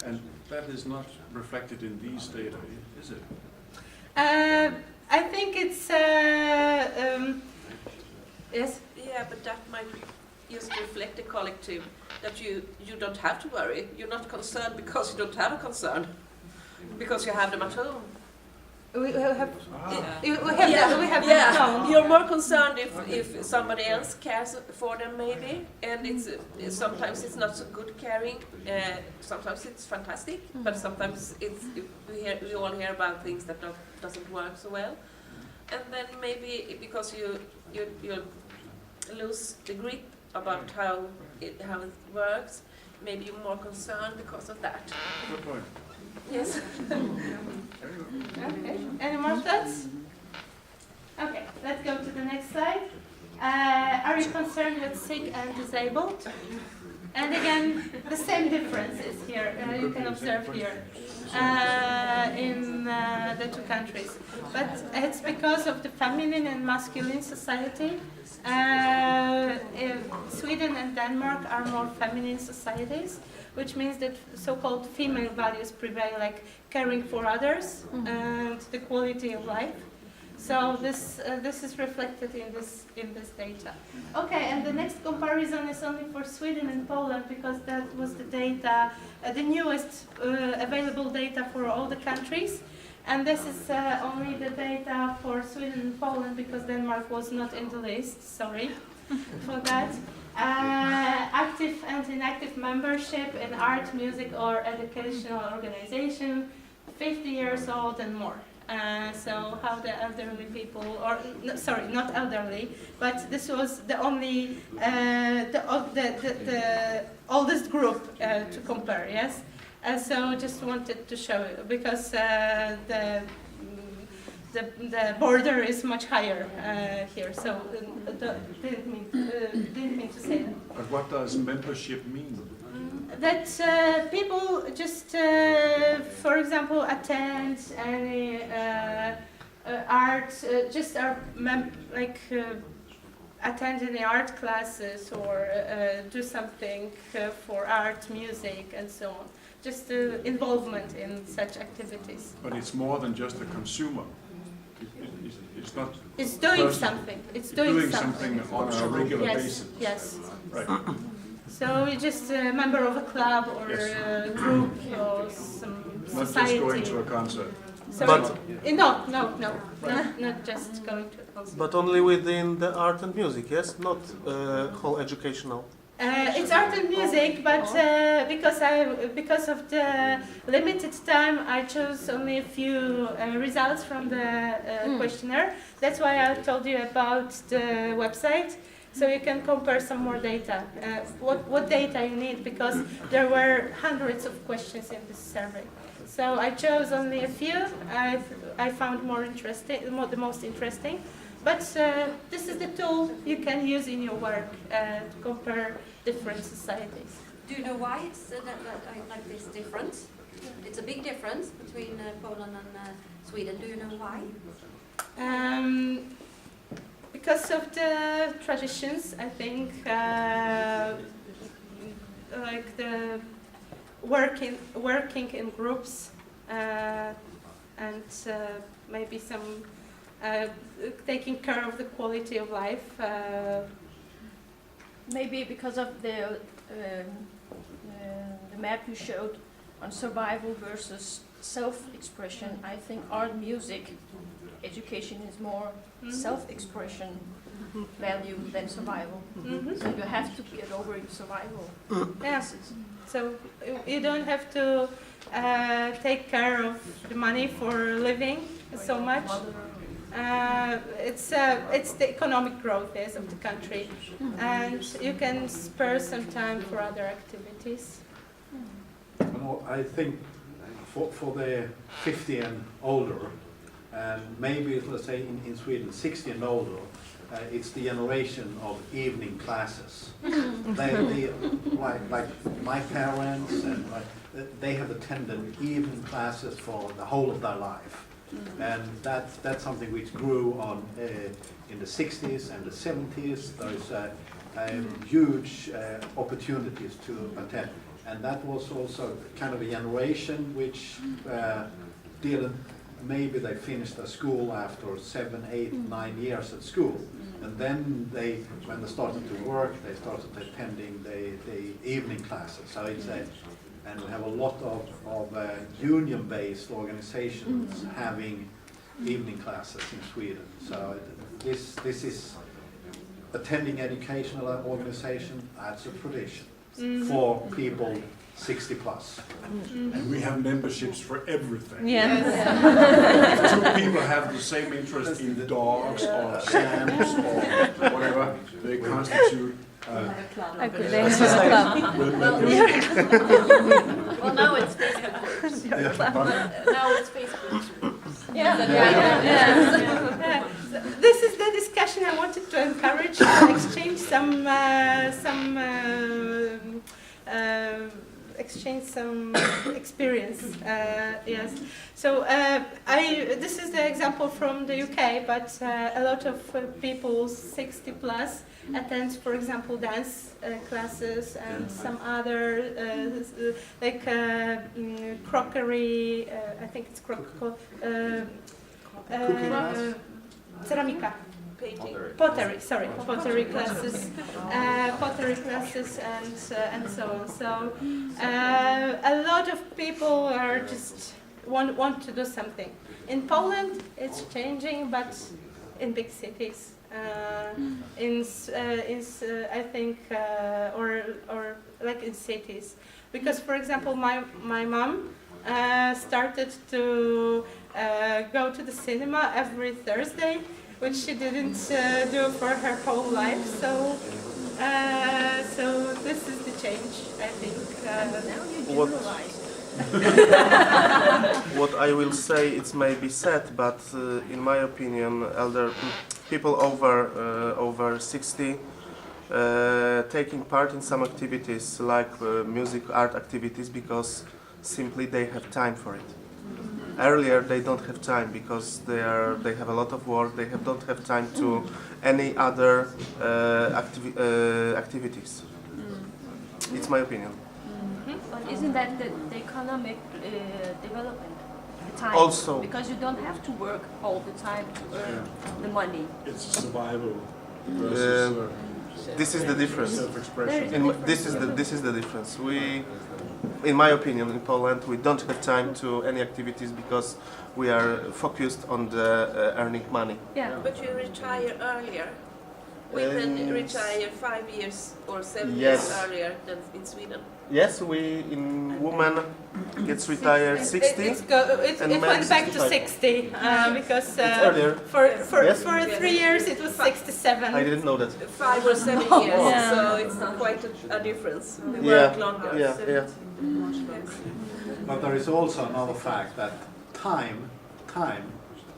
And that is not reflected in these data, is it? I think it's yes. Yeah, but that might just reflect the collective, that you don't have to worry. You're not concerned because you don't have a concern, because you have them at home. We have Yeah. them. You're more concerned if somebody else cares for them, maybe, and sometimes it's not so good caring. Sometimes it's fantastic, but sometimes we all hear about things that doesn't work so well, and then maybe because you lose the grip about how it works, maybe you're more concerned because of that. Good point. Yes. Okay. Any more thoughts? Okay, let's go to the next slide. Are you concerned with sick and disabled? And again, the same differences here. You can observe here in the two countries. But it's because of the feminine and masculine society. Sweden and Denmark are more feminine societies, which means that so-called female values prevail, like caring for others and the quality of life. So this is reflected in this data. Okay, and the next comparison is only for Sweden and Poland, because that was the data, the newest available data for all the countries. And this is only the data for Sweden and Poland, because Denmark was not in the list, sorry for that. Active and inactive membership in art, music or educational organization, 50 years old and more. So how the elderly people, or no, sorry, not elderly, but this was the only, the oldest group to compare, yes? So just wanted to show you, because the border is much higher here, so didn't mean to say that. But what does membership mean? That people just, for example, attend any art, just are attend any art classes, or do something for art, music, and so on. Just involvement in such activities. But it's more than just a consumer. It's not. It's doing personal. something. It's doing something on a regular yes, basis. Yes. Right. So you're just a member of a club or a group or some Not society. just going to a concert. So But- no, not just going to a concert. But only within the art and music, yes? Not whole educational. It's art and music, but because of the limited time, I chose only a few results from the questionnaire. That's why I told you about the website, so you can compare some more data. What data you need, because there were hundreds of questions in this survey. So I chose only a few. I found the most interesting. But this is the tool you can use in your work to compare different societies. Do you know why it's like this difference? It's a big difference between Poland and Sweden. Do you know why? Because of the traditions, I think, like the working in groups, and maybe some taking care of the quality of life. Maybe because of the map you showed on survival versus self-expression. I think art, music, education is more self-expression value than survival. So you have to get over your survival. Yes. So you don't have to take care of the money for living so much. It's the economic growth of the country, and you can spare some time for other activities. Well, I think for the 50 and older, and maybe let's say in Sweden 60 and older, it's the generation of evening classes. they like my parents, and they have attended evening classes for the whole of their life. And that's something which grew on in the 60s and the 70s. There's huge opportunities to attend. And that was also kind of a generation which didn't, maybe they finished their school after 7, 8, 9 years at school. And then they, when they started to work, they started attending the evening classes. So it's and we have a lot of union-based organizations having evening classes in Sweden. So this is attending educational organization, that's a tradition for people 60 plus. And we have memberships for everything. Yes. If two people have the same interest in dogs or stamps or whatever, they constitute Well, now it's Facebook groups. Now it's Facebook groups. This is the discussion I wanted to encourage, exchange some experience. Yes. So this is the example from the UK, but a lot of people 60 plus attend, for example, dance classes and some other like crockery. I think it's ceramika. Painting. Pottery classes, and so on. So a lot of people are just want to do something. In Poland, it's changing, but in big cities, I think, or like in cities, because for example, my mom started to go to the cinema every Thursday, which she didn't do for her whole life. So this is the change, I think. What I will say, it may be said, but in my opinion, elder people over 60 taking part in some activities like music, art activities, because simply they have time for it. Earlier they don't have time because they have a lot of work. They don't have time to any other activities. It's my opinion. But isn't that the economic development? The time? Also. Because you don't have to work all the time to earn the money. It's survival versus This is the difference. self-expression. This is the difference. In my opinion, in Poland, we don't have time to any activities because we are focused on the earning money. Yeah. But you retire earlier. Women retire 5 years or 7 Yes. years earlier than in Sweden. Yes, woman gets retired 60. It and went men back to 65. 60 because earlier. for Yes. 3 years it was 67. I didn't know that. 5 or 7 years, so it's quite a difference. We work longer. Yeah. But there is also another fact that time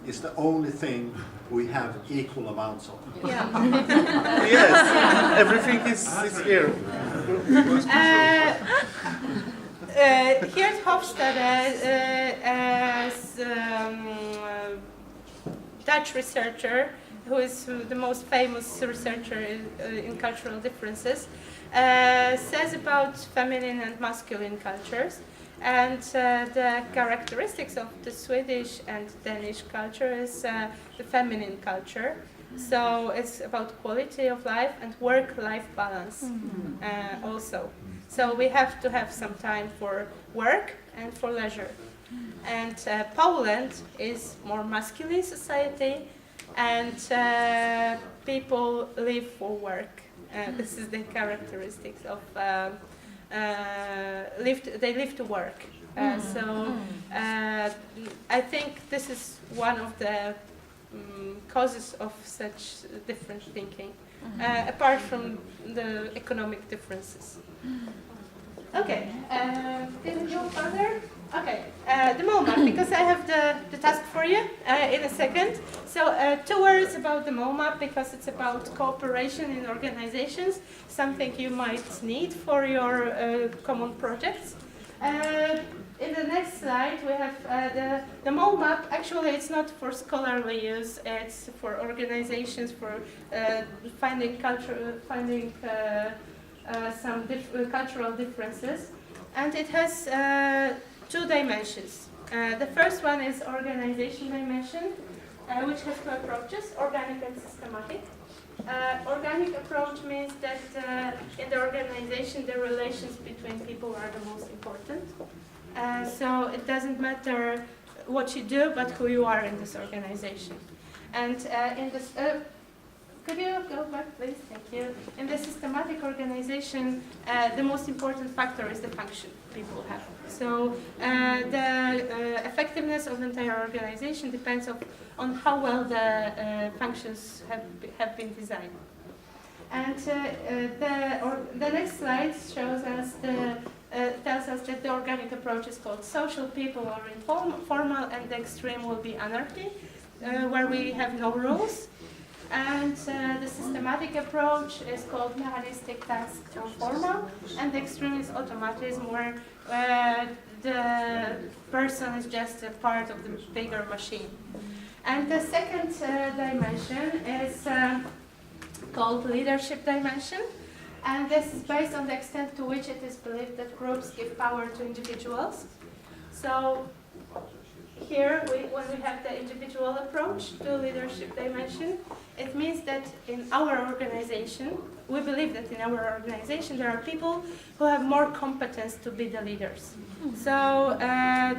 is the only thing we have equal amounts of. Yeah. Yes, everything is here. Here at Hofstede, Dutch researcher, who is the most famous researcher in cultural differences, says about feminine and masculine cultures. And the characteristics of the Swedish and Danish culture is the feminine culture. So it's about quality of life and work-life balance also. So we have to have some time for work and for leisure. And Poland is more masculine society, and people live for work. This is the characteristics of they live to work. I think this is one of the causes of such different thinking, apart from the economic differences. Okay, can we go further? Okay, the MoMA, because I have the task for you in a second. So 2 words about the MoMA, because it's about cooperation in organizations, something you might need for your common projects. In the next slide, we have the MoMA. Actually, it's not for scholarly use. It's for organizations, for finding some cultural differences. And it has two dimensions. The first one is organization dimension, which has two approaches, organic and systematic. Organic approach means that in the organization the relations between people are the most important. So it doesn't matter what you do, but who you are in this organization. And in this, could you go back, please? Thank you. In the systematic organization, the most important factor is the function people have. So the effectiveness of the entire organization depends on how well the functions have been designed. And the next slide shows us tells us that the organic approach is called social, people are informal, and the extreme will be anarchy, where we have no rules. And the systematic approach is called mechanistic, task, or formal, and the extreme is automatism, where the person is just a part of the bigger machine. And the second dimension is called leadership dimension, and this is based on the extent to which it is believed that groups give power to individuals. So here, when we have the individual approach to leadership dimension, it means that in our organization, we believe that in our organization there are people who have more competence to be the leaders. So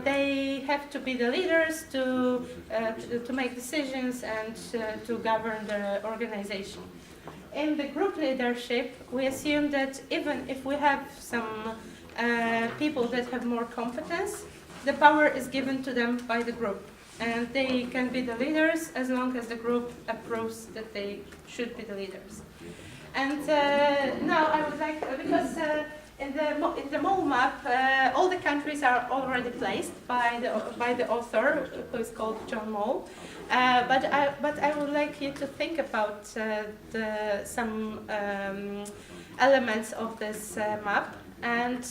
they have to be the leaders to make decisions and to govern the organization. In the group leadership, we assume that even if we have some people that have more competence, the power is given to them by the group, and they can be the leaders as long as the group approves that they should be the leaders. And now I would like, because in the mole map, all the countries are already placed by the author, who is called John Mole. But I would like you to think about some elements of this map. And